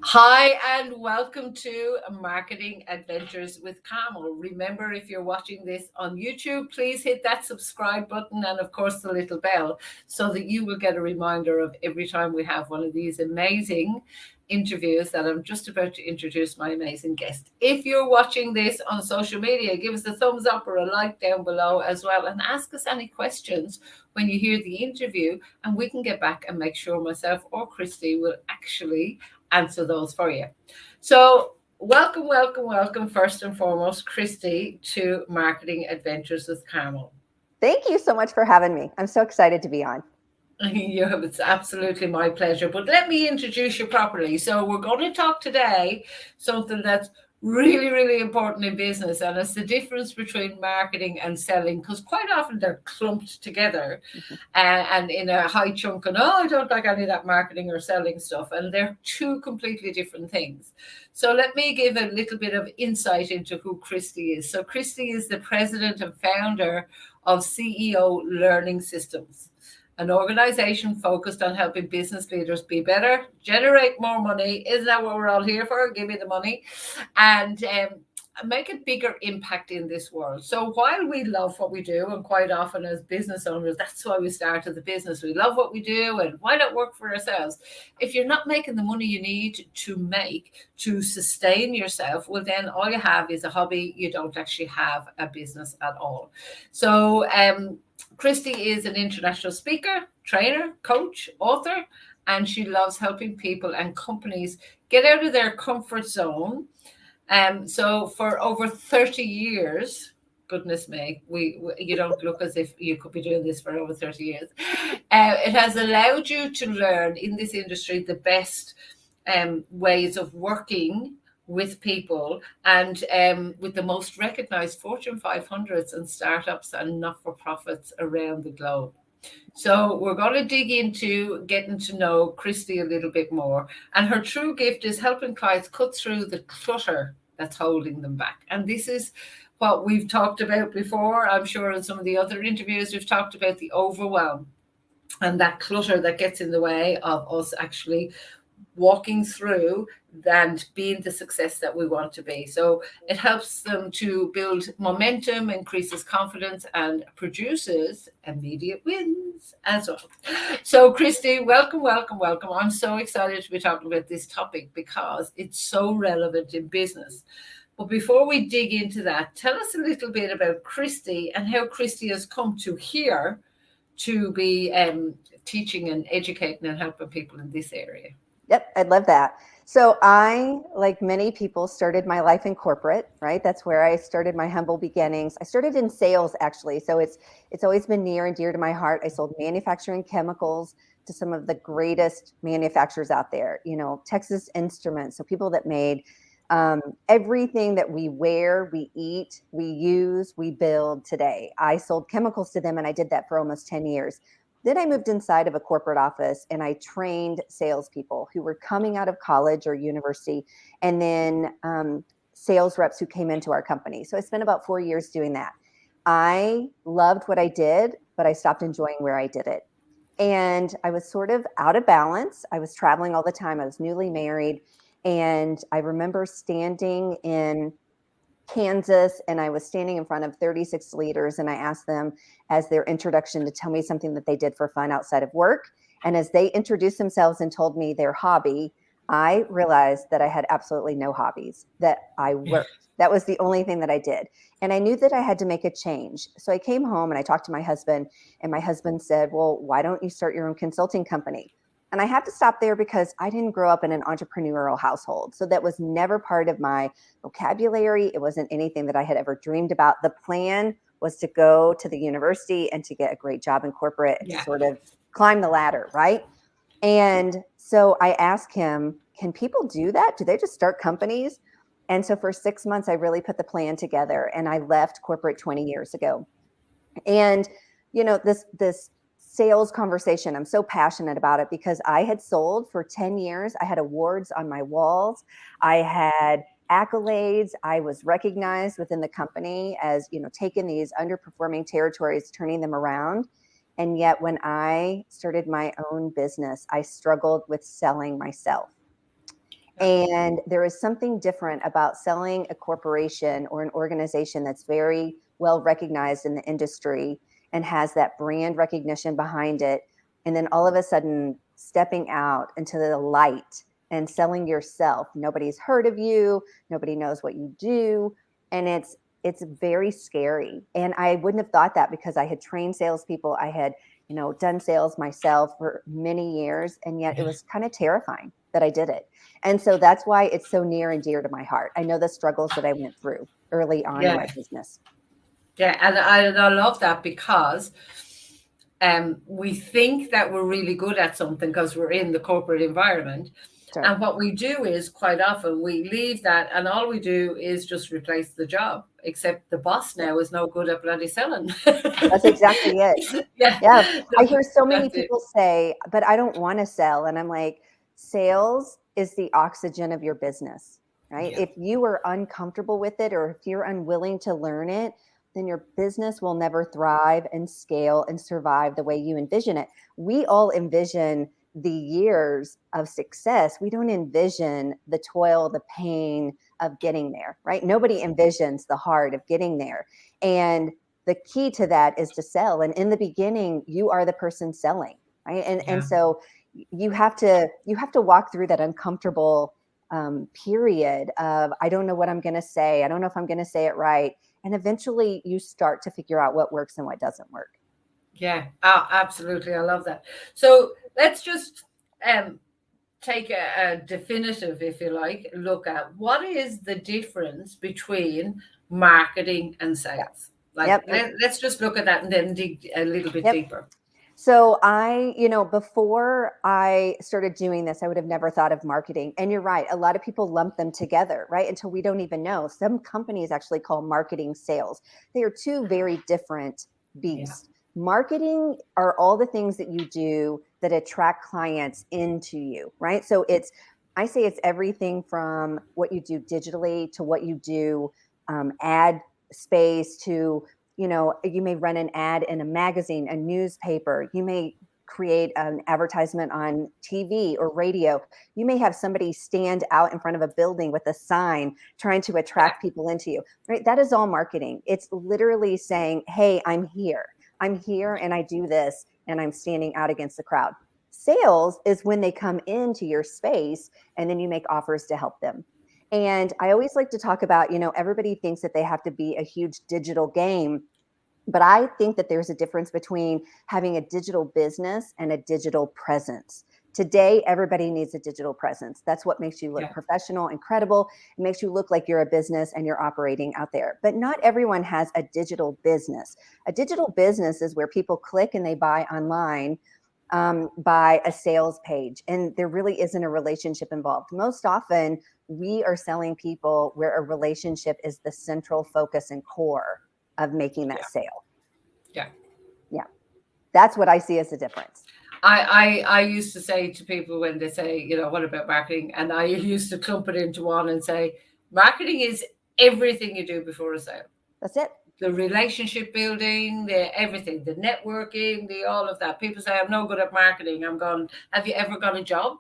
Hi, and welcome to Marketing Adventures with Carmel. Remember, if you're watching this on YouTube, please hit that subscribe button and, of course, the little bell so that you will get a reminder of every time we have one of these amazing interviews that I'm just about to introduce my amazing guest. If you're watching this on social media, give us a thumbs up or a like down below as well, and ask us any questions when you hear the interview, and we can get back and make sure myself or Christy will actually answer those for you. So, welcome, first and foremost, Christy, to Marketing Adventures with Carmel. Thank you so much for having me. I'm so excited to be on. It's absolutely my pleasure. But let me introduce you properly. So, we're going to talk today something that's really important in business, and it's the difference between marketing and selling, because quite often they're clumped together and in a high chunk. And I don't like any of that marketing or selling stuff, and they're two completely different things. So let me give a little bit of insight into who Christy is. So Christy is the president and founder of CEO Learning Systems, an organization focused on helping business leaders be better, generate more money. Isn't that what we're all here for? Give me the money. And make a bigger impact in this world. So while we love what we do, and quite often as business owners, that's why we started the business. We love what we do, and why not work for ourselves? If you're not making the money you need to make to sustain yourself, well, then all you have is a hobby. You don't actually have a business at all. So Christy is an international speaker, trainer, coach, author, and she loves helping people and companies get out of their comfort zone. So for over 30 years, goodness me, we you don't look as if you could be doing this for over 30 years. It has allowed you to learn in this industry the best ways of working with people, and with the most recognized Fortune 500s and startups and not-for-profits around the globe. So we're going to dig into getting to know Christy a little bit more. And her true gift is helping clients cut through the clutter that's holding them back. And this is what we've talked about before. I'm sure in some of the other interviews, we've talked about the overwhelm and that clutter that gets in the way of us actually walking through and being the success that we want to be. So it helps them to build momentum, increases confidence, and produces immediate wins as well. So, Christy, welcome. I'm so excited to be talking about this topic because it's so relevant in business. But before we dig into that, tell us a little bit about Christy and how Christy has come to here to be teaching and educating and helping people in this area. Yep, I'd love that. So I, like many people, started my life in corporate, right? That's where I started my humble beginnings. I started in sales, actually. So it's always been near and dear to my heart. I sold manufacturing chemicals to some of the greatest manufacturers out there, Texas Instruments. So people that made everything that we wear, we eat, we use, we build today. I sold chemicals to them, and I did that for almost 10 years. Then I moved inside of a corporate office and I trained salespeople who were coming out of college or university, and then sales reps who came into our company. So I spent about 4 years doing that. I loved what I did, but I stopped enjoying where I did it. And I was sort of out of balance. I was traveling all the time. I was newly married. And I remember standing in Kansas, and I was standing in front of 36 leaders, and I asked them as their introduction to tell me something that they did for fun outside of work. And as they introduced themselves and told me their hobby, I realized that I had absolutely no hobbies, that I worked. That was the only thing that I did. And I knew that I had to make a change. So I came home and I talked to my husband, and my husband said, well, why don't you start your own consulting company? And I had to stop there because I didn't grow up in an entrepreneurial household. So that was never part of my vocabulary. It wasn't anything that I had ever dreamed about. The plan was to go to the university and to get a great job in corporate and to sort of climb the ladder, right? And so I asked him, can people do that? Do they just start companies? And so for 6 months, I really put the plan together, and I left corporate 20 years ago. And, this sales conversation, I'm so passionate about it because I had sold for 10 years. I had awards on my walls. I had accolades. I was recognized within the company as, taking these underperforming territories, turning them around. And yet when I started my own business, I struggled with selling myself. And there is something different about selling a corporation or an organization that's very well recognized in the industry and has that brand recognition behind it. And then all of a sudden stepping out into the light and selling yourself. Nobody's heard of you. Nobody knows what you do. And it's very scary. And I wouldn't have thought that because I had trained salespeople. I had, done sales myself for many years. And yet it was kind of terrifying that I did it. And so that's why it's so near and dear to my heart. I know the struggles that I went through early on in my business. Yeah, and I love that because we think that we're really good at something because we're in the corporate environment. Right. And what we do is quite often we leave that and all we do is just replace the job, except the boss now is no good at bloody selling. That's exactly it. Yeah. I hear so many people say, but I don't want to sell. And I'm like, sales is the oxygen of your business, right? Yeah. If you are uncomfortable with it or if you're unwilling to learn it, then your business will never thrive and scale and survive the way you envision it. We all envision the years of success. We don't envision the toil, the pain of getting there, right? Nobody envisions the heart of getting there. And the key to that is to sell. And in the beginning, you are the person selling, right? And so you have to walk through that uncomfortable period of, I don't know what I'm going to say. I don't know if I'm going to say it right. And eventually you start to figure out what works and what doesn't work. Yeah, absolutely. I love that. So let's just take a definitive, if you like, look at what is the difference between marketing and sales. Let's just look at that and then dig a little bit deeper. So before I started doing this, I would have never thought of marketing. And you're right. A lot of people lump them together, right? Until we don't even know. Some companies actually call marketing sales. They are two very different beasts. Yeah. Marketing are all the things that you do that attract clients into you, right? So I say it's everything from what you do digitally to what you do ad space to, you may run an ad in a magazine, a newspaper. You may create an advertisement on TV or radio. You may have somebody stand out in front of a building with a sign trying to attract people into you, right? That is all marketing. It's literally saying, hey, I'm here and I do this and I'm standing out against the crowd. Sales is when they come into your space and then you make offers to help them. And I always like to talk about, everybody thinks that they have to be a huge digital game, but I think that there's a difference between having a digital business and a digital presence. Today, everybody needs a digital presence. That's what makes you look professional and credible. It makes you look like you're a business and you're operating out there. But not everyone has a digital business. A digital business is where people click and they buy online by a sales page. And there really isn't a relationship involved. Most often, we are selling people where a relationship is the central focus and core of making that sale. Yeah. That's what I see as the difference. I used to say to people when they say, what about marketing? And I used to clump it into one and say, marketing is everything you do before a sale. That's it. The relationship building, the everything, the networking, the all of that. People say, I'm no good at marketing. I'm going, have you ever got a job?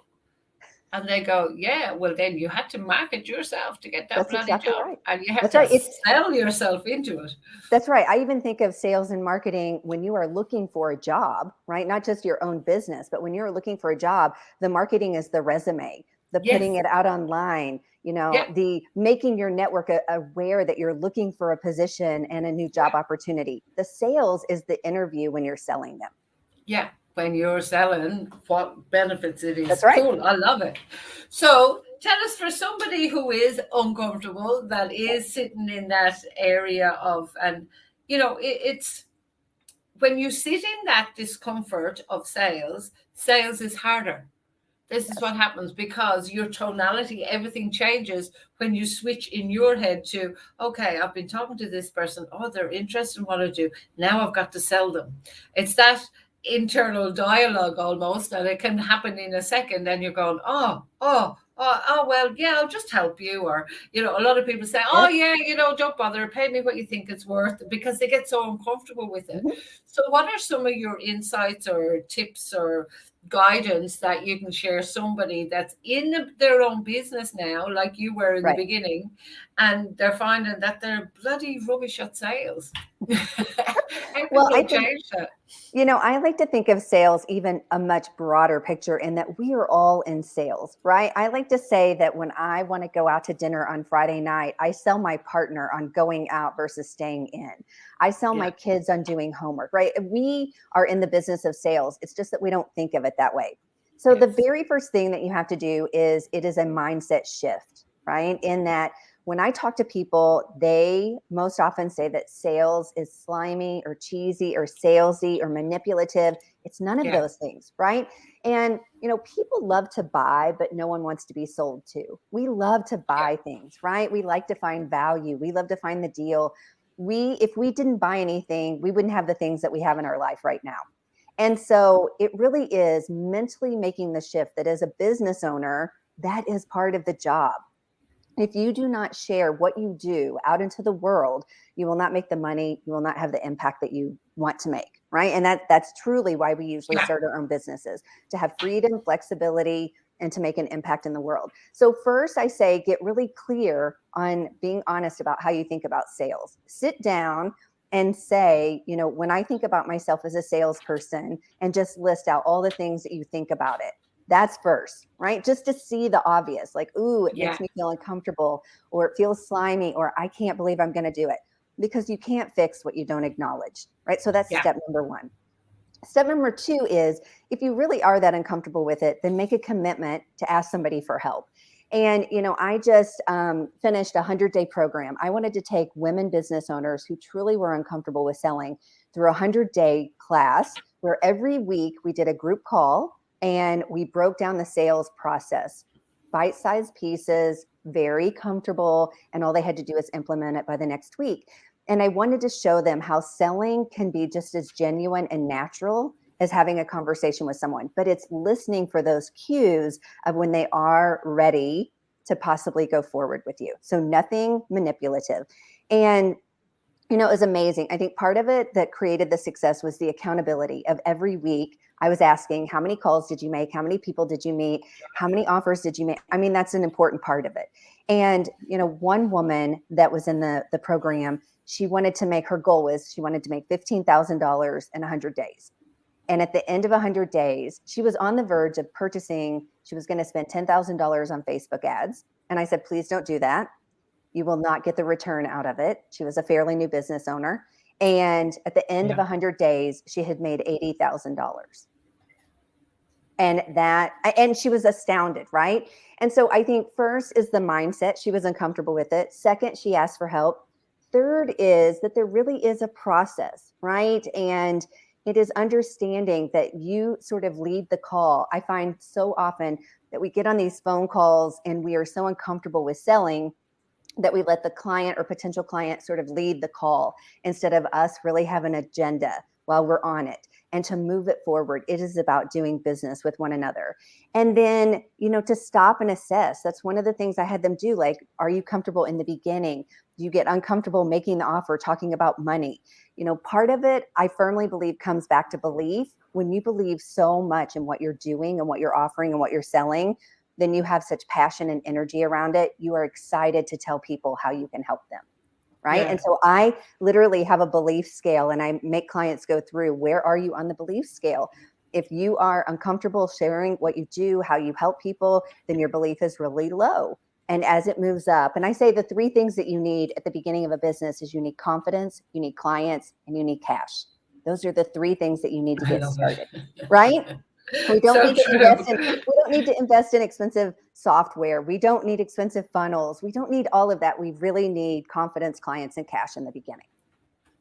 And they go, yeah, well, then you had to market yourself to get that bloody job. Right. And you have to sell yourself into it. That's right. I even think of sales and marketing when you are looking for a job, right? Not just your own business, but when you're looking for a job, the marketing is the resume, the putting it out online, the making your network aware that you're looking for a position and a new job opportunity. The sales is the interview when you're selling them. Yeah. When you're selling, what benefits it is. That's right. Cool. I love it. So tell us, for somebody who is uncomfortable, that is sitting in that area of, and it's when you sit in that discomfort of sales is harder. This is what happens because your tonality, everything changes when you switch in your head to, okay, I've been talking to this person. Oh, they're interested in what I do. Now I've got to sell them. It's that internal dialogue almost, and it can happen in a second. And you're going, well, yeah, I'll just help you. Or, a lot of people say, don't bother, pay me what you think it's worth, because they get so uncomfortable with it. Mm-hmm. So what are some of your insights or tips or guidance that you can share somebody that's in their own business now, like you were in the Right. beginning, and they're finding that they're bloody rubbish at sales? How can Well, I they think, change that? I like to think of sales even a much broader picture in that we are all in sales, right? I like to say that when I want to go out to dinner on Friday night, I sell my partner on going out versus staying in. I sell Yeah, my kids on doing homework, right? We are in the business of sales. It's just that we don't think of it that way. So the yes, very first thing that you have to do is it is a mindset shift, right? In that when I talk to people, they most often say that sales is slimy or cheesy or salesy or manipulative. It's none of yeah, those things, right? And, people love to buy, but no one wants to be sold to. We love to yeah, buy things, right? We like to find value. We love to find the deal. If we didn't buy anything, we wouldn't have the things that we have in our life right now. And so it really is mentally making the shift that as a business owner, that is part of the job. If you do not share what you do out into the world, you will not make the money, you will not have the impact that you want to make, right? And that's truly why we usually yeah, start our own businesses, to have freedom, flexibility, and to make an impact in the world. So first I say get really clear on being honest about how you think about sales. Sit down and say, when I think about myself as a salesperson, and just list out all the things that you think about it. That's first, right? Just to see the obvious, like, ooh, it yeah, makes me feel uncomfortable, or it feels slimy, or I can't believe I'm going to do it, because you can't fix what you don't acknowledge, right? So that's yeah, step number one. Step number two is if you really are that uncomfortable with it, then make a commitment to ask somebody for help. And, I just finished a 100-day program. I wanted to take women business owners who truly were uncomfortable with selling through a 100-day class where every week we did a group call and we broke down the sales process, bite-sized pieces, very comfortable, and all they had to do is implement it by the next week. And I wanted to show them how selling can be just as genuine and natural as having a conversation with someone, but it's listening for those cues of when they are ready to possibly go forward with you. So nothing manipulative. And it was amazing. I think part of it that created the success was the accountability of every week. I was asking, how many calls did you make? How many people did you meet? How many offers did you make? I mean, that's an important part of it. And, one woman that was in the program, she wanted to make, her goal was she wanted to make $15,000 in 100 days. And at the end of 100 days, she was on the verge of purchasing, she was going to spend $10,000 on Facebook ads. And I said, please don't do that. You will not get the return out of it. She was a fairly new business owner. And at the end of yeah. 100 days, she had made $80,000. And she was astounded, right? And so I think first is the mindset. She was uncomfortable with it. Second, she asked for help. Third is that there really is a process, right? And it is understanding that you sort of lead the call. I find so often that we get on these phone calls and we are so uncomfortable with selling that we let the client or potential client sort of lead the call instead of us really have an agenda while we're on it. And to move it forward, it is about doing business with one another. And then, to stop and assess. That's one of the things I had them do. Like, are you comfortable in the beginning? Do you get uncomfortable making the offer, talking about money? Part of it, I firmly believe, comes back to belief. When you believe so much in what you're doing and what you're offering and what you're selling, then you have such passion and energy around it. You are excited to tell people how you can help them. Right. Yeah. And so I literally have a belief scale and I make clients go through, where are you on the belief scale? If you are uncomfortable sharing what you do, how you help people, then your belief is really low. And as it moves up, and I say the three things that you need at the beginning of a business is you need confidence, you need clients, and you need cash. Those are the three things that you need to I get love started. Right? it. We don't So need to true. invest in we don't need to invest in expensive software. We don't need expensive funnels. We don't need all of that. We really need confidence, clients, and cash in the beginning.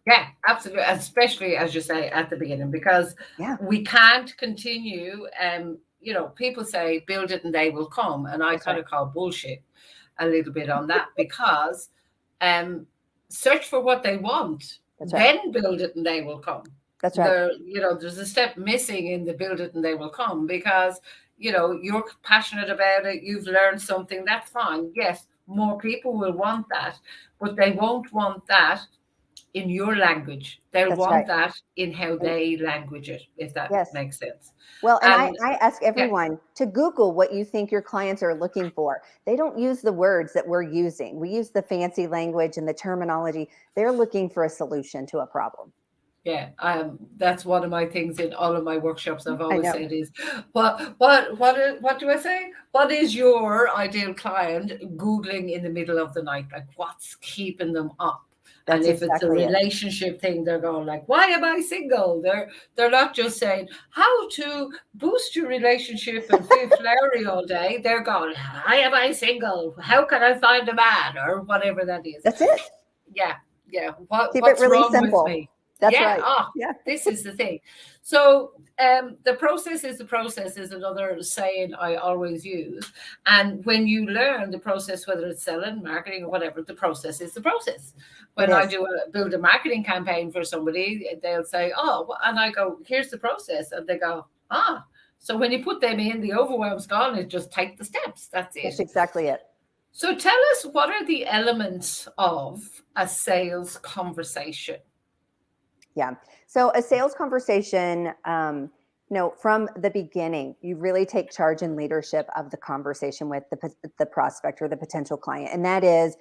Yeah, absolutely. Especially as you say at the beginning, because Yeah, we can't continue. People say build it and they will come, and I that's kind right. of call bullshit a little bit on that, because um, search for what they want, That's right. then build it and they will come. That's right. There's a step missing in the build it and they will come, because you're passionate about it, you've learned something, that's fine. Yes, more people will want that, but they won't want that in your language. They'll That's want right. that in how And they language it, if that yes. makes sense. Well, and I, And I ask yeah, everyone to Google what you think your clients are looking for. They don't use the words that we're using. We use the fancy language and the terminology. They're looking for a solution to a problem. yeah, that's one of my things in all of my workshops. I've I always know. said is, what do I say? What is your ideal client Googling in the middle of the night? Like, what's keeping them up? And That's if it's a exactly it. relationship thing, they're going like, "Why am I single?" They're not just saying how to boost your relationship and feel flowery all day. They're going, "Why am I single? How can I find a man?" Or whatever that is. That's it. Yeah, yeah. Keep it What's really wrong with simple. me? That's Yeah. right. Oh, Yeah. this is the thing. So the process is the process is another saying I always use. And when you learn the process, whether it's selling, marketing, or whatever, the process is the process. It When I is. build a marketing campaign for somebody, they'll say, "Oh," and I go, "Here's the process," and they go, "Ah." So when you put them in, the overwhelm's gone. It just take the steps. That's That's it. exactly it. So tell us, what are the elements of a sales conversation? Yeah. So a sales conversation, from the beginning, you really take charge and leadership of the conversation with the prospect or the potential client. And that is,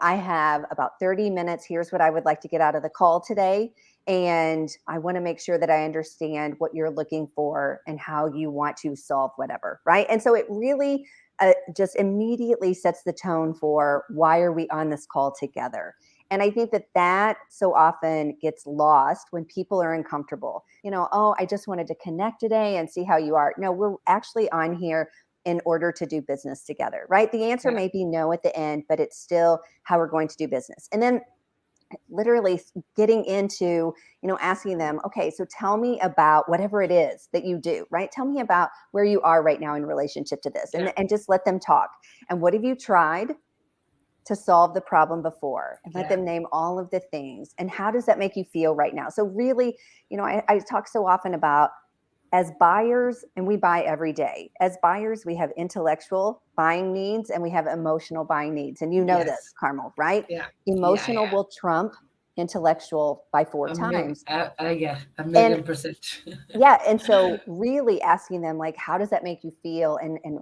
I have about 30 minutes. Here's what I would like to get out of the call today. And I want to make sure that I understand what you're looking for and how you want to solve whatever. Right. And so it really just immediately sets the tone for why are we on this call together. And I think that so often gets lost when people are uncomfortable. Oh, I just wanted to connect today and see how you are. No, we're actually on here in order to do business together, right? The answer Yeah, may be no at the end, but it's still how we're going to do business. And then literally getting into, asking them, okay, so tell me about whatever it is that you do, right? Tell me about where you are right now in relationship to this, yeah, and just let them talk. And what have you tried to solve the problem before, and let yeah, them name all of the things, and how does that make you feel right now? So really, I talk so often about, as buyers, and we buy every day, as buyers we have intellectual buying needs and we have emotional buying needs, and this, yes, Carmel, right? yeah, yeah, Emotional yeah. will trump intellectual by four times. Yeah, a And million percent. yeah, and so really asking them, like, how does that make you feel, and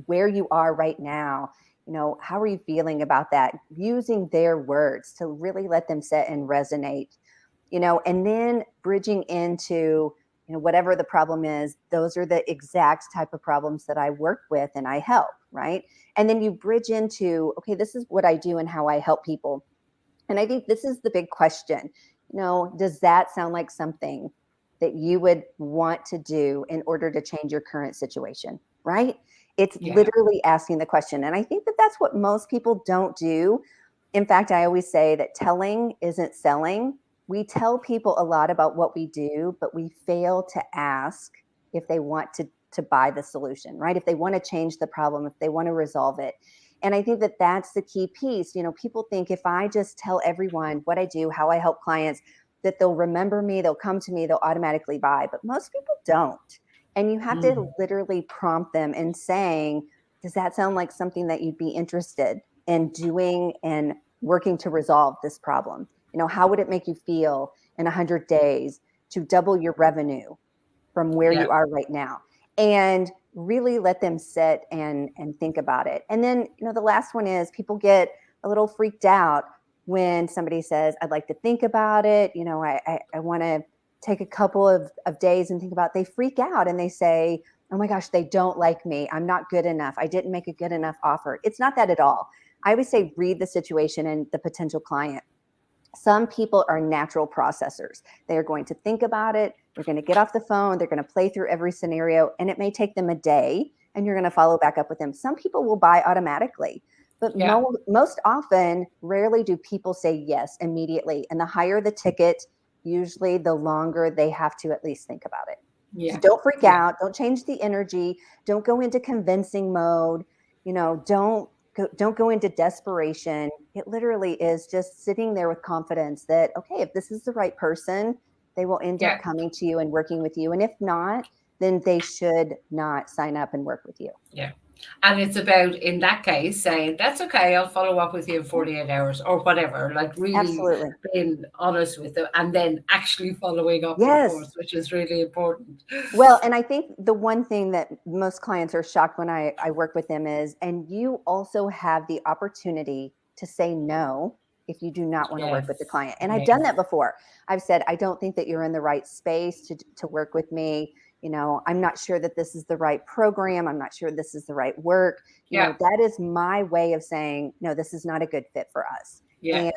where you are right now, how are you feeling about that, using their words to really let them sit and resonate, and then bridging into, whatever the problem is. Those are the exact type of problems that I work with and I help, right? And then you bridge into, okay, this is what I do and how I help people. And I think this is the big question. Does that sound like something that you would want to do in order to change your current situation? Right? It's Yeah, literally asking the question. And I think that that's what most people don't do. In fact, I always say that telling isn't selling. We tell people a lot about what we do, but we fail to ask if they want to buy the solution, right? If they want to change the problem, if they want to resolve it. And I think that that's the key piece. People think if I just tell everyone what I do, how I help clients, that they'll remember me, they'll come to me, they'll automatically buy. But most people don't. And you have to mm, literally prompt them and saying, does that sound like something that you'd be interested in doing and working to resolve this problem? How would it make you feel in 100 days to double your revenue from where yeah, you are right now? And really let them sit and think about it. And then, the last one is, people get a little freaked out when somebody says, I'd like to think about it. I want to take a couple of days and think about it. They freak out and they say, oh my gosh, they don't like me. I'm not good enough. I didn't make a good enough offer. It's not that at all. I always say, read the situation and the potential client. Some people are natural processors. They are going to think about it. They're going to get off the phone. They're going to play through every scenario, and it may take them a day, and you're going to follow back up with them. Some people will buy automatically, but yeah, most often, rarely do people say yes immediately. And the higher the ticket, usually the longer they have to at least think about it. So yeah, don't freak yeah, out. Don't change the energy. Don't go into convincing mode. Don't go into desperation. It literally is just sitting there with confidence that, okay, if this is the right person, they will end up yeah. coming to you and working with you. And if not, then they should not sign up and work with you. Yeah. And it's about, in that case, saying, that's okay, I'll follow up with you in 48 hours or whatever, like really Absolutely. being honest with them and then actually following up, Yes. of course, which is really important. Well, and I think the one thing that most clients are shocked when I work with them is, and you also have the opportunity to say no if you do not want to work with the client. And I've done that before. I've said, I don't think that you're in the right space to work with me. You know, I'm not sure that this is the right program. I'm not sure this is the right work. You know, that is my way of saying, no, this is not a good fit for us. Yeah.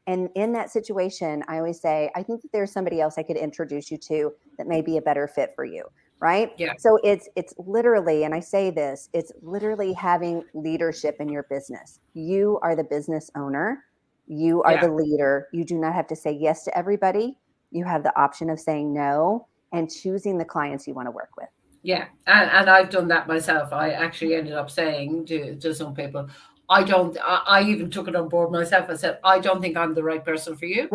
And in that situation, I always say, I think that there's somebody else I could introduce you to that may be a better fit for you. Right. Yeah. So it's literally, and I say this, it's literally having leadership in your business. You are the business owner. You are the leader. You do not have to say yes to everybody. You have the option of saying no and choosing the clients you want to work with. Yeah. And I've done that myself. I actually ended up saying to some people, I even took it on board myself. I said, I don't think I'm the right person for you,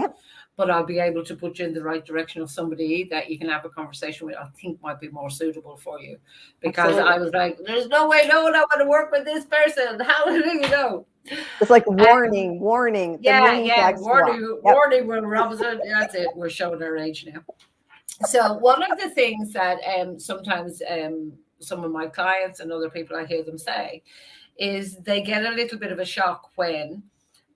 but I'll be able to put you in the right direction of somebody that you can have a conversation with, I think might be more suitable for you. Because I was like, there's no way no one I want to work with this person. How do you know? It's like warning. Warning, we're Robinson. That's it. We're showing our age now. So one of the things that sometimes some of my clients and other people, I hear them say, is they get a little bit of a shock when,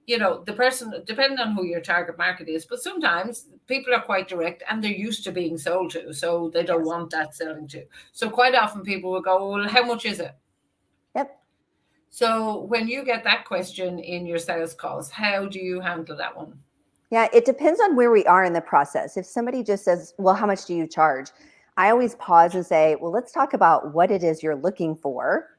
you know, the person, depending on who your target market is, but sometimes people are quite direct and they're used to being sold to, so they don't want that selling to. So quite often people will go, well, how much is it? Yep. So when you get that question in your sales calls, how do you handle that one? Yeah, it depends on where we are in the process. If somebody just says, well, how much do you charge? I always pause and say, well, let's talk about what it is you're looking for.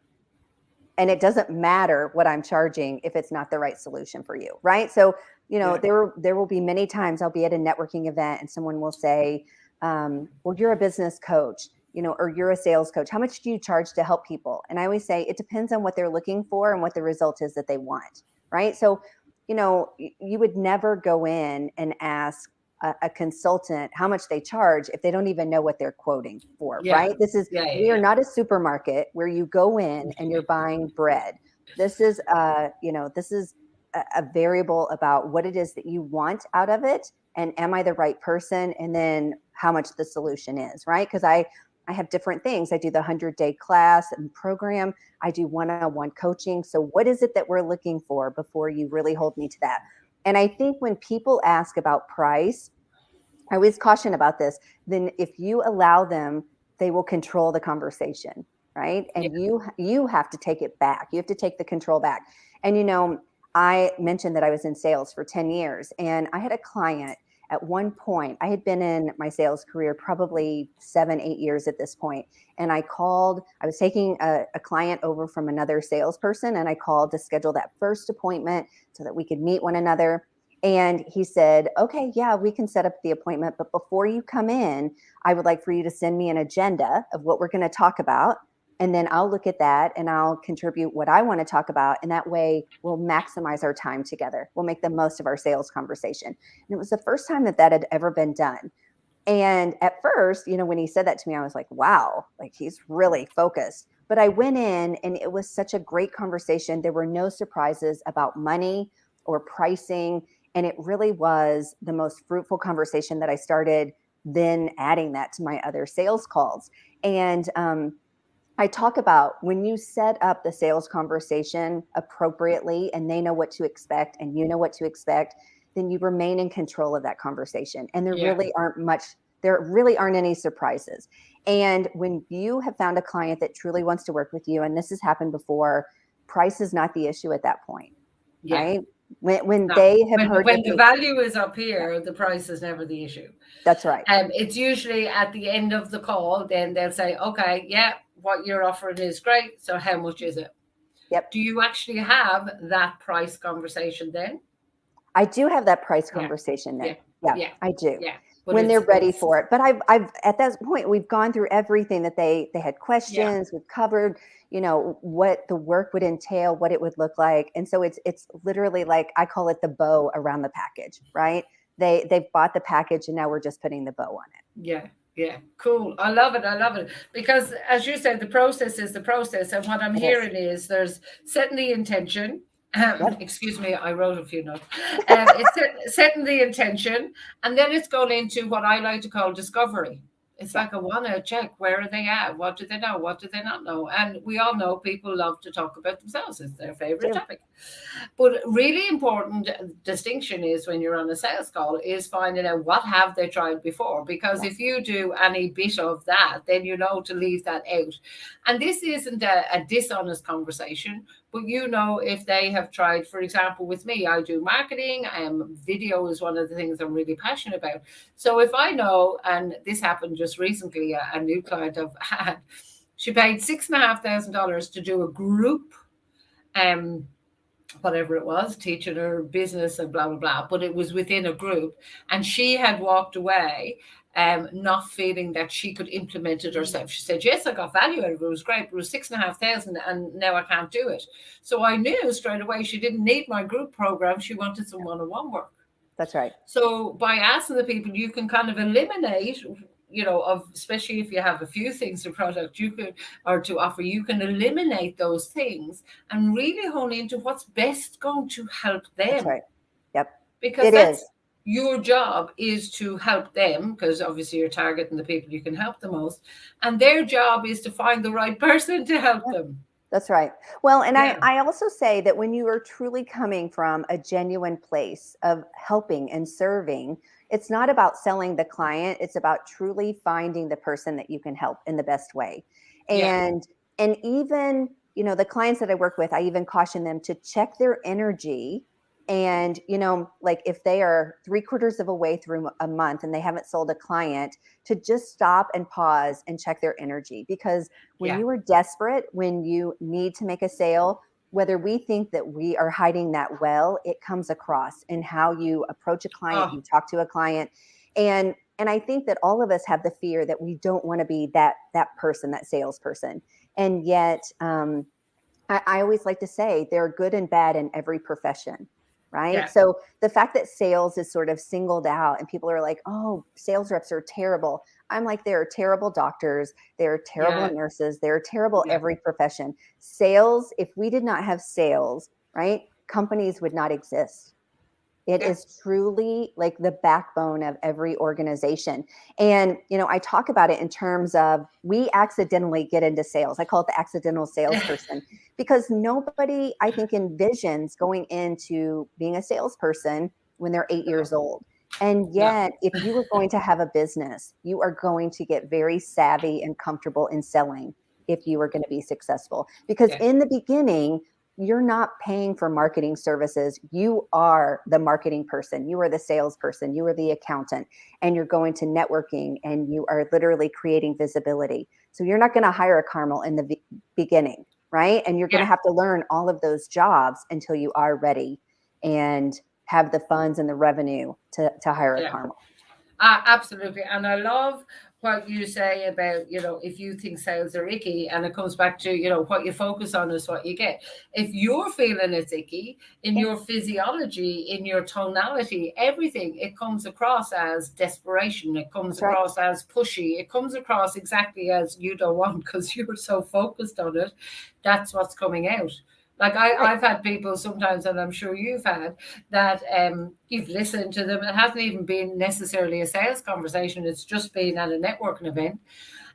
And it doesn't matter what I'm charging if it's not the right solution for you, right? So, you know, there will be many times I'll be at a networking event and someone will say, well, you're a business coach, you know, or you're a sales coach. How much do you charge to help people? And I always say it depends on what they're looking for and what the result is that they want, right? So, you know, you would never go in and ask a consultant how much they charge if they don't even know what they're quoting for, right? This is, we are not a supermarket where you go in and you're buying bread. This is, you know, this is a variable about what it is that you want out of it. And am I the right person? And then how much the solution is, right? Because I have different things. I do the 100-day class and program. I do one-on-one coaching. So what is it that we're looking for before you really hold me to that? And I think when people ask about price, I always caution about this, then if you allow them, they will control the conversation, right? And you have to take it back. You have to take the control back. And, you know, I mentioned that I was in sales for 10 years and I had a client at one point. I had been in my sales career probably 7-8 years at this point. And I was taking a client over from another salesperson and I called to schedule that first appointment so that we could meet one another. And he said, okay, yeah, we can set up the appointment. But before you come in, I would like for you to send me an agenda of what we're going to talk about. And then I'll look at that and I'll contribute what I want to talk about. And that way we'll maximize our time together. We'll make the most of our sales conversation. And it was the first time that had ever been done. And at first, you know, when he said that to me, I was like, wow, like he's really focused. But I went in and it was such a great conversation. There were no surprises about money or pricing. And it really was the most fruitful conversation that I started then adding that to my other sales calls. And I talk about when you set up the sales conversation appropriately and they know what to expect and you know what to expect, then you remain in control of that conversation. And there really aren't any surprises. And when you have found a client that truly wants to work with you, and this has happened before, price is not the issue at that point, right? When the value is up here, the price is never the issue. That's right. It's usually at the end of the call, then they'll say, okay, yeah, what you're offering is great. So how much is it? Yep. Do you actually have that price conversation then? I do have that price conversation then. Yeah, I do. Yeah. When they're ready for it. But I've at that point, we've gone through everything that they had questions. We've covered, you know, what the work would entail, what it would look like. And so it's literally like, I call it the bow around the package, right? They've bought the package and now we're just putting the bow on it. Yeah. Yeah, cool. I love it. I love it. Because as you said, the process is the process. And what I'm It is. hearing is there's setting the intention. Yep. Excuse me, I wrote a few notes. Setting the intention, and then it's going into what I like to call discovery. It's Yeah. like I want to check, where are they at? What do they know? What do they not know? And we all know people love to talk about themselves. It's their favorite Do. topic. But really important distinction is when you're on a sales call is finding out what have they tried before. Because Yeah. if you do any bit of that, then you know to leave that out. And this isn't a dishonest conversation, but you know if they have tried, for example, with me, I do marketing, video is one of the things I'm really passionate about. So if I know, and this happened just recently, a new client I've had, she paid $6,500 to do a group um whatever it was, teaching her business and blah blah blah. But it was within a group, and she had walked away, not feeling that she could implement it herself. She said, "Yes, I got value out of it. It was great. But it was 6,500, and now I can't do it." So I knew straight away she didn't need my group program. She wanted some one-on-one work. That's right. So by asking the people, you can kind of eliminate, of especially if you have a few things to product you could or to offer, you can eliminate those things and really hone into what's best going to help That's them. right. Yep. Because It is. that's your job is to help them, because obviously you're targeting the people you can help the most. And their job is to find the right person to help them. That's right. Well, and Yeah. I also say that when you are truly coming from a genuine place of helping and serving, it's not about selling the client. It's about truly finding the person that you can help in the best way. Yeah. And even, the clients that I work with, I even caution them to check their energy. And, like if they are 3/4 of a way through a month and they haven't sold a client, to just stop and pause and check their energy. Because when Yeah. you are desperate, when you need to make a sale, whether we think that we are hiding that well, it comes across in how you approach a client, Oh, you talk to a client. And I think that all of us have the fear that we don't want to be that person, that salesperson. And yet, I always like to say there are good and bad in every profession, right? yeah. So the fact that sales is sort of singled out and people are like, oh, sales reps are terrible. I'm like, there are terrible doctors, there are terrible Yeah. nurses, there are terrible Yeah. every profession. Sales, if we did not have sales, right, companies would not exist. It Yeah. is truly like the backbone of every organization. And, I talk about it in terms of we accidentally get into sales. I call it the accidental salesperson because nobody, I think, envisions going into being a salesperson when they're 8 years old. And No. yet, if you are going to have a business, you are going to get very savvy and comfortable in selling if you are going to be successful. Because Yeah. in the beginning, you're not paying for marketing services. You are the marketing person. You are the salesperson. You are the accountant, and you're going to networking and you are literally creating visibility. So you're not going to hire a Carmel in the beginning, right? And you're going to Yeah. have to learn all of those jobs until you are ready and have the funds and the revenue to hire a Yeah. Carmel. Absolutely. And I love what you say about, if you think sales are icky, and it comes back to, what you focus on is what you get. If you're feeling it's icky in Yeah, your physiology, in your tonality, everything, it comes across as desperation. It comes that's right. across as pushy. It comes across exactly as you don't want because you're so focused on it. That's what's coming out. Like Right. I've had people sometimes, and I'm sure you've had, that you've listened to them. It hasn't even been necessarily a sales conversation. It's just been at a networking event.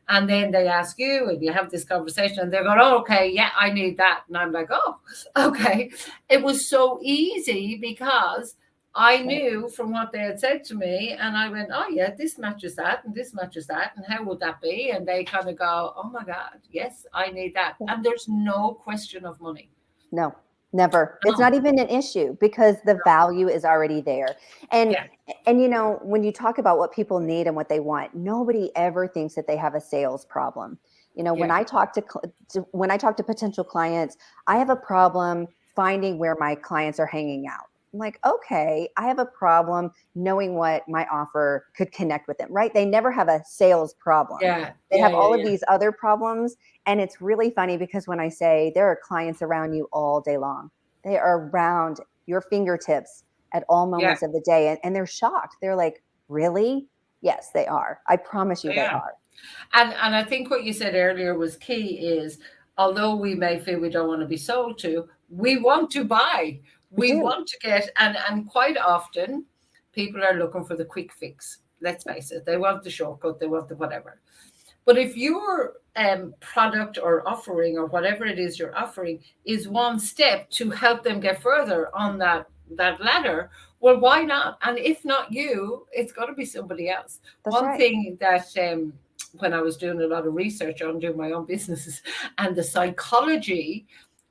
And then they ask you, and you have this conversation, and they're going, oh, okay, yeah, I need that. And I'm like, oh, okay. It was so easy because I Right. knew from what they had said to me, and I went, oh, yeah, this matches that, and this matches that, and how would that be? And they kind of go, oh my God, yes, I need that. Yeah. And there's no question of money. No, never. It's No. not even an issue because the value is already there. And Yeah. when you talk about what people need and what they want, nobody ever thinks that they have a sales problem. When Yeah. I talk to potential clients, I have a problem finding where my clients are hanging out. I'm like, okay, I have a problem knowing what my offer could connect with them, right? They never have a sales problem. Yeah. They Yeah. have Yeah. all of Yeah. these other problems. And it's really funny because when I say there are clients around you all day long, they are around your fingertips at all Yeah. moments of the day. And they're shocked. They're like, really? Yes, they are. I promise you they Yeah. are. And I think what you said earlier was key is, although we may feel we don't want to be sold to, we want to buy. We We do. want to get, and quite often people are looking for the quick fix. Let's face it, they want the shortcut, they want the whatever. But if your product or offering or whatever it is you're offering is one step to help them get further on that ladder, well, why not? And if not you, it's got to be somebody else. That's One right. thing that when I was doing a lot of research on doing my own businesses and the psychology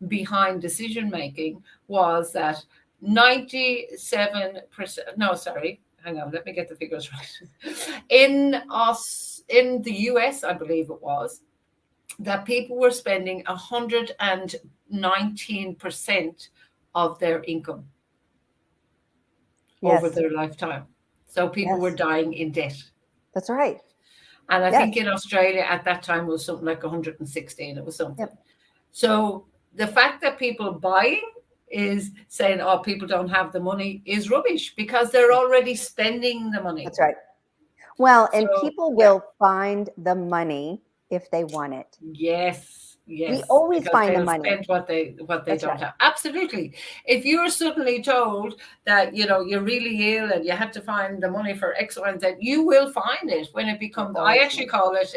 behind decision making was that 97%, no, sorry, hang on, let me get the figures right. In the US, I believe it was, that people were spending 119% of their income over Yes. their lifetime. So people were Yes. dying in debt. That's right. And I Yes. think in Australia at that time was something like 116. It was something. Yep. So the fact that people buying is saying, oh, people don't have the money is rubbish because they're already spending the money. That's right. Well, and So, people yeah. will find the money if they want it. Yes. We always Because find the they'll money. spend what they That's don't right. have. Absolutely. If you're suddenly told that you're really ill and you have to find the money for X, Y, and Z, you will find it when it becomes. I always actually call it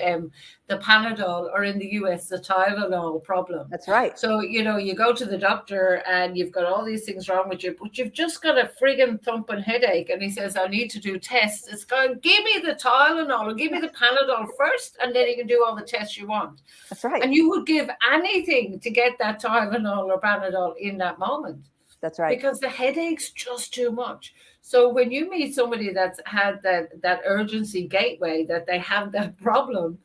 the Panadol, or in the US the Tylenol problem. That's right. So you go to the doctor and you've got all these things wrong with you, but you've just got a friggin' thumping headache, and he says, I need to do tests. It's going, give me the Tylenol or give me the Panadol first, and then you can do all the tests you want. That's right. And you would give anything to get that Tylenol or Panadol in that moment. That's right. Because the headache's just too much. So when you meet somebody that's had that urgency gateway, that they have that problem,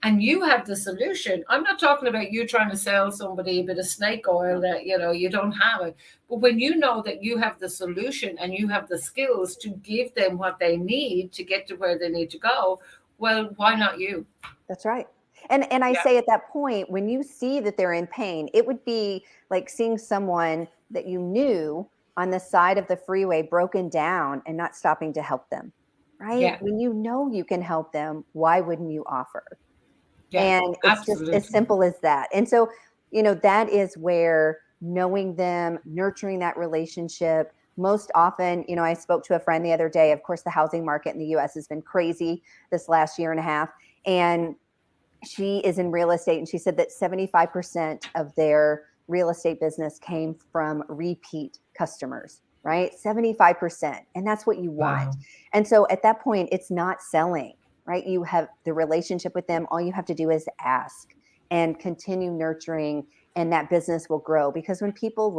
and you have the solution, I'm not talking about you trying to sell somebody a bit of snake oil that you don't have it. But when you know that you have the solution and you have the skills to give them what they need to get to where they need to go, well, why not you? That's right. And I say at that point, when you see that they're in pain, it would be like seeing someone that you knew on the side of the freeway broken down and not stopping to help them, right? Yeah. When you know you can help them, why wouldn't you offer? Yeah, And it's absolutely. just as simple as that. And so, that is where knowing them, nurturing that relationship, most often, I spoke to a friend the other day. Of course, the housing market in the US has been crazy this last year and a half. And she is in real estate, and she said that 75% of their real estate business came from repeat customers, right? 75%. And that's what you want. Wow. And so at that point, it's not selling, right? You have the relationship with them. All you have to do is ask and continue nurturing, and that business will grow. Because when people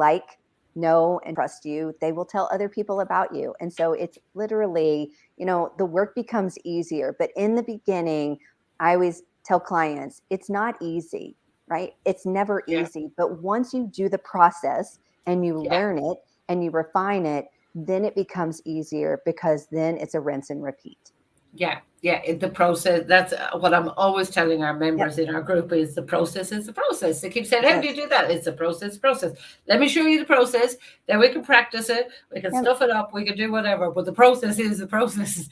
know, and trust you, they will tell other people about you. And so it's literally, the work becomes easier. But in the beginning, I always tell clients, it's not easy, right? It's never easy. But once you do the process and you learn it and you refine it, then it becomes easier, because then it's a rinse and repeat. Yeah. The process. That's what I'm always telling our members in our group is the process is the process. They keep saying, how do you do that? It's a process. Let me show you the process. Then we can practice it. We can stuff it up. We can do whatever. But the process is the process.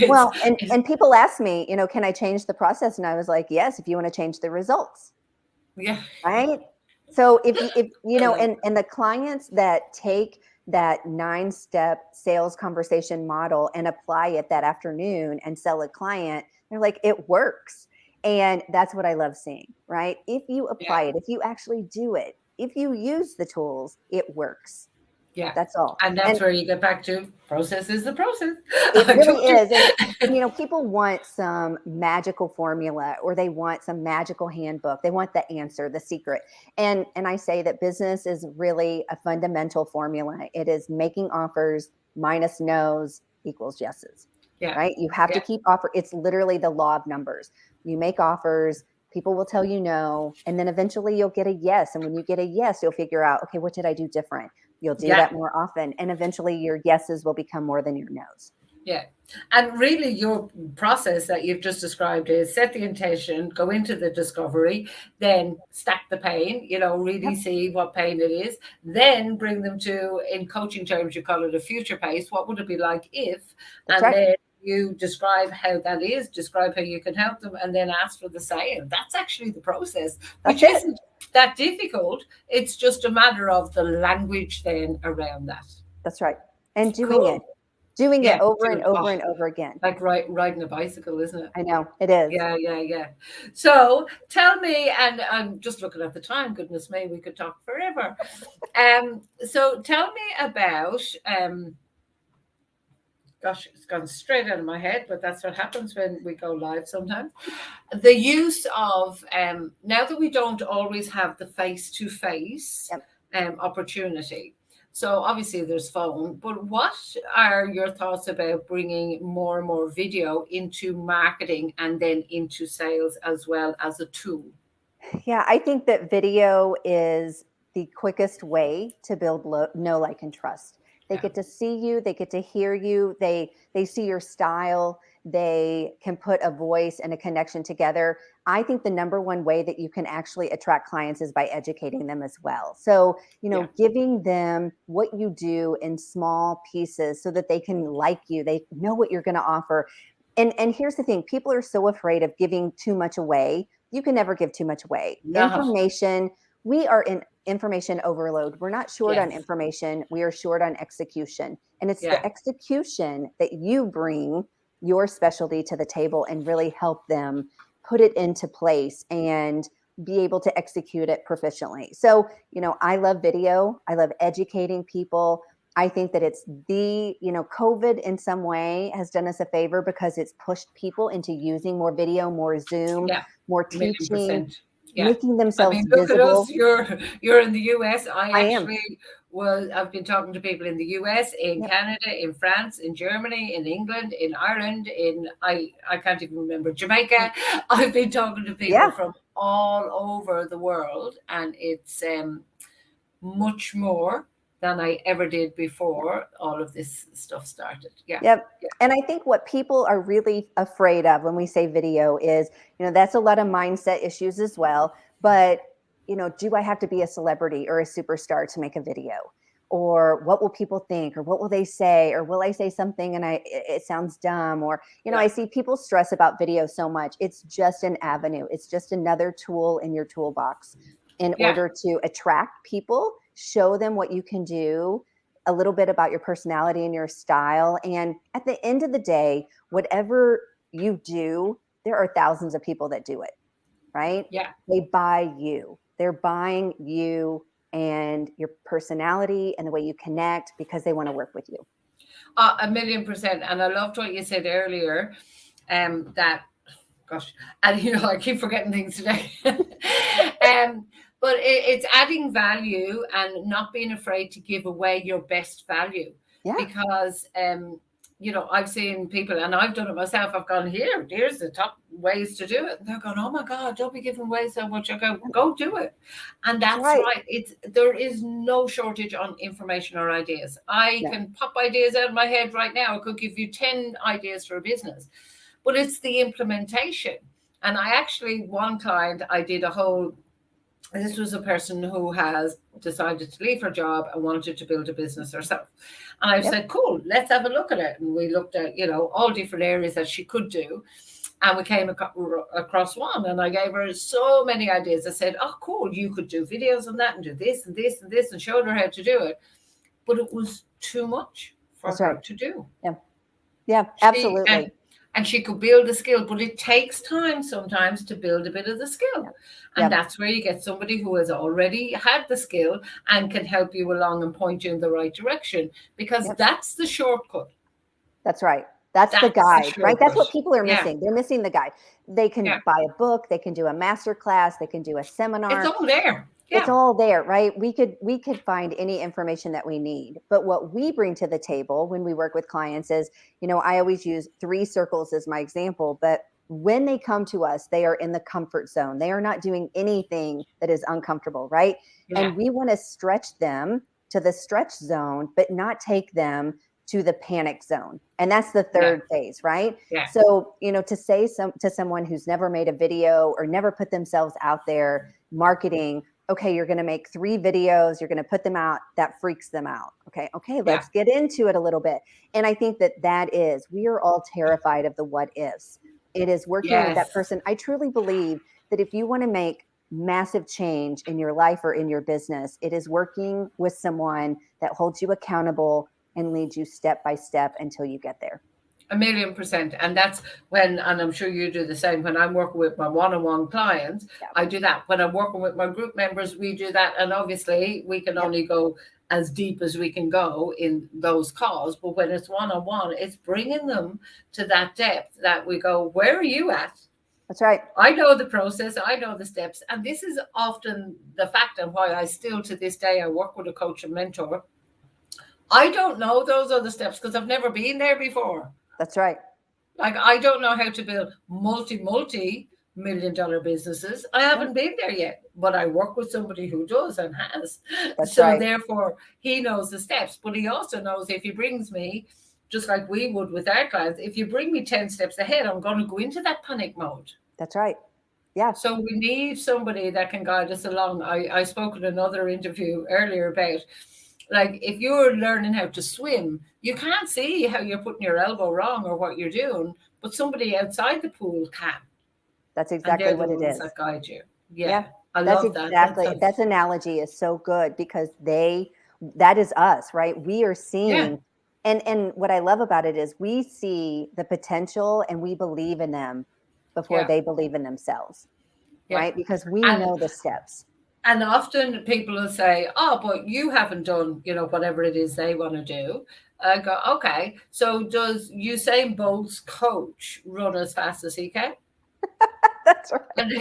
Well, and people ask me, can I change the process? And I was like, yes, if you want to change the results. Yeah. Right. So if and the clients that take that 9-step sales conversation model and apply it that afternoon and sell a client, they're like, it works. And that's what I love seeing, right? If you apply it, if you actually do it, if you use the tools, it works. Yeah. That's all. And that's where you get back to process is the process. It really is. And people want some magical formula, or they want some magical handbook. They want the answer, the secret. And I say that business is really a fundamental formula. It is making offers minus no's equals yeses. Yeah. Right? You have to keep offer. It's literally the law of numbers. You make offers, people will tell you no, and then eventually you'll get a yes. And when you get a yes, you'll figure out, okay, what did I do different? You'll do that more often. And eventually your yeses will become more than your no's. Yeah. And really your process that you've just described is set the intention, go into the discovery, then stack the pain, really see what pain it is, then bring them to, in coaching terms, you call it a future pace. What would it be like if, then You describe how that is, describe how you can help them, and then ask for the sale. That's actually the process, which isn't that difficult. It's just a matter of the language then around that. That's right. And doing it over and over and over again. Like riding a bicycle, isn't it? I know it is. Yeah. So tell me, and I'm just looking at the time, goodness me, we could talk forever. So tell me about gosh, it's gone straight out of my head, but that's what happens when we go live sometimes. The use of, now that we don't always have the face-to-face opportunity. So obviously there's phone, but what are your thoughts about bringing more and more video into marketing and then into sales as well as a tool? Yeah, I think that video is the quickest way to build know, like, and trust. They get to see you, they get to hear you, they see your style, they can put a voice and a connection together. I think the number one way that you can actually attract clients is by educating them as well. So, giving them what you do in small pieces so that they can like you, they know what you're going to offer. And here's the thing, people are so afraid of giving too much away. You can never give too much away. Information, we are in information overload. We're not short on information. We are short on execution. And it's the execution that you bring your specialty to the table and really help them put it into place and be able to execute it proficiently. So, I love video. I love educating people. I think that it's COVID in some way has done us a favor because it's pushed people into using more video, more Zoom, more teaching. Making themselves look visible. At us. You're in the US. I've been talking to people in the US, in Canada, in France, in Germany, in England, in Ireland, I can't even remember, Jamaica. I've been talking to people from all over the world, and it's much more than I ever did before all of this stuff started. And I think what people are really afraid of when we say video is, that's a lot of mindset issues as well. But, do I have to be a celebrity or a superstar to make a video? Or what will people think? Or what will they say? Or will I say something and it sounds dumb? Or, I see people stress about video so much. It's just an avenue. It's just another tool in your toolbox in order to attract people, show them what you can do, a little bit about your personality and your style. And at the end of the day, whatever you do, there are thousands of people that do it, right? They buy you. They're buying you and your personality and the way you connect because they want to work with you. 1,000,000%. And I loved what you said earlier, that, gosh, and I keep forgetting things today. But it's adding value and not being afraid to give away your best value. Because, I've seen people, and I've done it myself. I've gone, here's the top ways to do it. And they're going, oh my God, don't be giving away so much. I go do it. And that's right. There is no shortage on information or ideas. I can pop ideas out of my head right now. I could give you 10 ideas for a business, but it's the implementation. And one client, I did this was a person who has decided to leave her job and wanted to build a business herself. And I said, cool, let's have a look at it. And we looked at, all different areas that she could do. And we came across one, and I gave her so many ideas. I said, oh, cool, you could do videos on that and do this and this and this, and showed her how to do it. But it was too much for her to do. Yeah, absolutely. And she could build a skill, but it takes time sometimes to build a bit of the skill. And that's where you get somebody who has already had the skill and can help you along and point you in the right direction, because that's the shortcut. That's right. That's the guide, right? That's what people are missing. They're missing the guide. They can buy a book. They can do a master class. They can do a seminar. It's all there. It's all there, right? We could find any information that we need. But what we bring to the table when we work with clients is, I always use 3 circles as my example, but when they come to us, they are in the comfort zone. They are not doing anything that is uncomfortable, right? And we want to stretch them to the stretch zone, but not take them to the panic zone. And that's the third phase, right? So, to say to someone who's never made a video or never put themselves out there marketing, okay, you're going to make 3 videos, you're going to put them out. That freaks them out. Okay, Yeah. let's get into it a little bit. And I think we are all terrified of the what ifs. It is working with that Yes. person. I truly believe that if you want to make massive change in your life or in your business, it is working with someone that holds you accountable and leads you step by step until you get there. 1,000,000%. And that's when, and I'm sure you do the same, when I'm working with my one-on-one clients, I do that. When I'm working with my group members, we do that. And obviously we can only go as deep as we can go in those calls. But when it's one-on-one, it's bringing them to that depth that we go, where are you at? That's right. I know the process. I know the steps. And this is often the fact and why I still, to this day, I work with a coach and mentor. I don't know those other steps because I've never been there before. That's right. Like, I don't know how to build multi-million-dollar businesses. I haven't been there yet, but I work with somebody who does and has. That's so right. Therefore, he knows the steps, but he also knows if he brings me, just like we would with our clients, if you bring me 10 steps ahead, I'm going to go into that panic mode. That's right. Yeah. So we need somebody that can guide us along. I spoke in another interview earlier about, like, if you're learning how to swim, you can't see how you're putting your elbow wrong or what you're doing, but somebody outside the pool can. That's exactly what it is. That guide you. Yeah. I that's love exactly that. That analogy is so good because that is us, right? We are seeing, and what I love about it is we see the potential and we believe in them before they believe in themselves, right? Because we know the steps. And often people will say, oh, but you haven't done, whatever it is they want to do. I go, okay, so does Usain Bolt's coach run as fast as he can? That's right. And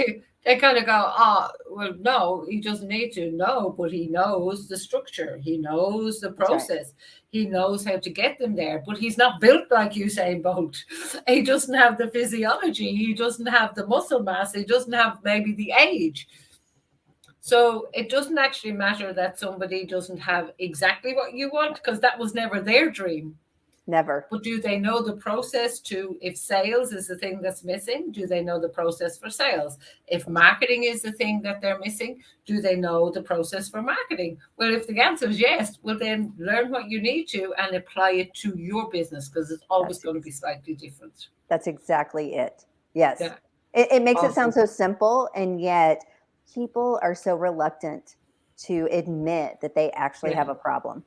they kind of go, oh, well, no, he doesn't need to. No, but he knows the structure. He knows the process. Right. He knows how to get them there, but he's not built like Usain Bolt. He doesn't have the physiology. He doesn't have the muscle mass. He doesn't have maybe the age. So it doesn't actually matter that somebody doesn't have exactly what you want, because that was never their dream. Never. But do they know the process to, if sales is the thing that's missing, do they know the process for sales? If marketing is the thing that they're missing, do they know the process for marketing? Well, if the answer is yes, well, then learn what you need to and apply it to your business, because it's always going to be slightly different. That's exactly it. Yes. Yeah. It makes it sound so simple, and yet people are so reluctant to admit that they actually have a problem.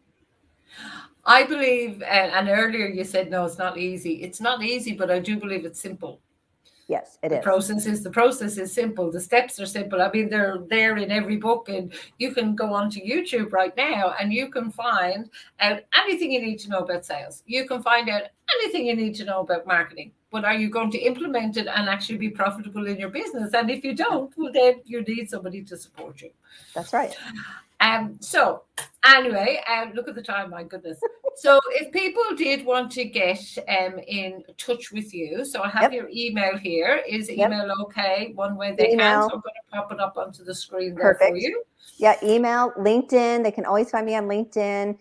I believe, and earlier you said, no, it's not easy. It's not easy, but I do believe it's simple. Yes, it is. The process is simple. The steps are simple. I mean, they're there in every book, and you can go onto YouTube right now and you can find out anything you need to know about sales. You can find out anything you need to know about marketing. But are you going to implement it and actually be profitable in your business? And if you don't, well, then you need somebody to support you. That's right. So anyway, look at the time, my goodness. So if people did want to get in touch with you, so I have your email here. Is email okay? One way they can. So I'm going to pop it up onto the screen there for you. Yeah, email, LinkedIn. They can always find me on LinkedIn.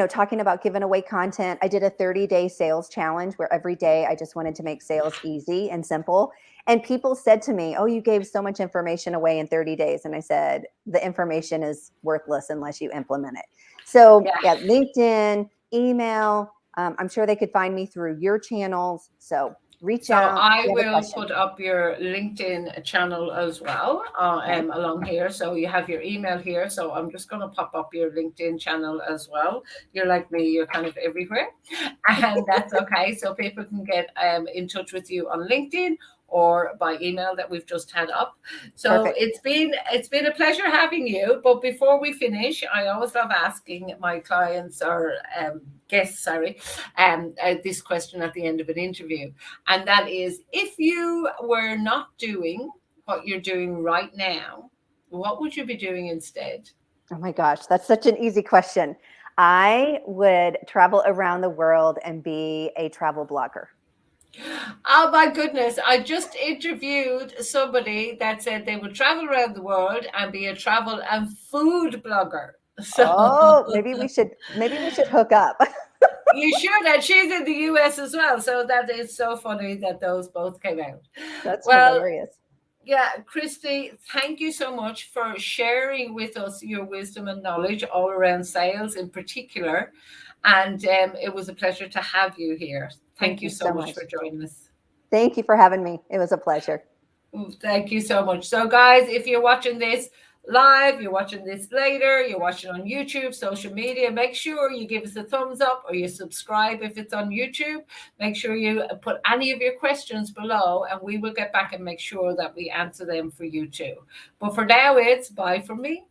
Talking about giving away content. I did a 30-day sales challenge where every day I just wanted to make sales easy and simple. And people said to me, oh, you gave so much information away in 30 days. And I said, the information is worthless unless you implement it. So LinkedIn, email. I'm sure they could find me through your channels. So reach out. I will put up your LinkedIn channel as well along here. So you have your email here. So I'm just going to pop up your LinkedIn channel as well. You're like me, you're kind of everywhere. And that's okay. So people can get in touch with you on LinkedIn or by email that we've just had up. So it's been a pleasure having you. But before we finish, I always love asking my clients or guests, this question at the end of an interview. And that is, if you were not doing what you're doing right now, what would you be doing instead? Oh my gosh, that's such an easy question. I would travel around the world and be a travel blogger. Oh my goodness. I just interviewed somebody that said they would travel around the world and be a travel and food blogger. So maybe we should hook up. You should, and she's in the US as well. So that is so funny that those both came out. That's hilarious. Yeah, Christy, thank you so much for sharing with us your wisdom and knowledge all around sales in particular. And it was a pleasure to have you here. Thank Thank you you so so much much. for joining us. Thank you for having me. It was a pleasure. Thank you so much. So, guys, if you're watching this live, you're watching this later, you're watching on YouTube, social media, make sure you give us a thumbs up or you subscribe if it's on YouTube. Make sure you put any of your questions below and we will get back and make sure that we answer them for you too. But for now, it's bye from me.